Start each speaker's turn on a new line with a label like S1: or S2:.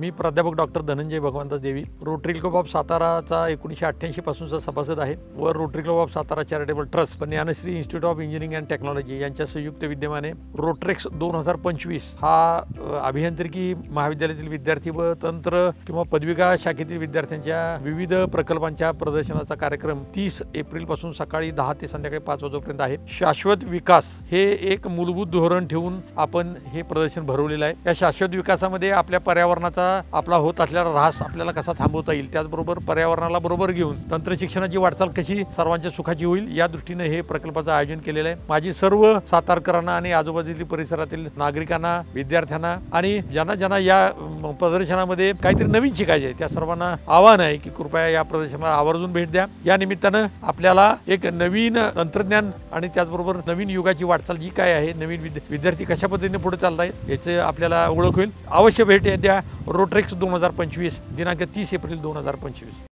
S1: मी प्राध्यापक doctor Dhananjay Bhagwant Devi, Rotary club of साताराचा 1988 पासूनचा सभासद आहे व Rotary club of Satara charitable trust व Dnyanshree institute of engineering and technology यांच्या संयुक्त विद्यमाने रोट्रेक्स 2025 हा अभियांत्रिकी महाविद्यालयातील विद्यार्थी व तंत्र किंवा पदविका शाखेतील विद्यार्थ्यांच्या विविध प्रकल्पांच्या प्रदर्शनाचा कार्यक्रम 30 एप्रिल पासून सकाळी 10 ते संध्याकाळी 5 वाजेपर्यंत आहे। शाश्वत विकास हे एक मूलभूत धोरण ठेवून आपण हे प्रदर्शन भरवलेलं आहे। या शाश्वत विकासामध्ये आपल्या पर्यावरणाचा आपला होत असलेला ऱ्हास आपल्याला कसा थांबवता येईल, त्याचबरोबर पर्यावरणाला बरोबर घेऊन तंत्र शिक्षणाची वाटचाल कशी सर्वांच्या सुखाची होईल या दृष्टीने हे प्रकल्पाचं आयोजन केलेलं आहे। माझी सर्व सातारकरांना आणि आजूबाजूतील परिसरातील नागरिकांना, विद्यार्थ्यांना आणि ज्यांना या प्रदर्शनामध्ये काहीतरी नवीन शिकायचे आहे त्या सर्वांना आवाहन आहे की कृपया या प्रदर्शनाला आवर्जून भेट द्या। या निमित्तानं आपल्याला एक नवीन तंत्रज्ञान आणि त्याचबरोबर नवीन युगाची वाटचाल जी काय आहे, नवीन विद्यार्थी कशा पद्धतीने पुढे चालतायत याचे आपल्याला ओळख होईल। अवश्य भेट द्या। रोट्रेक्स 2025 दिनांक 30 एप्रिल 2025।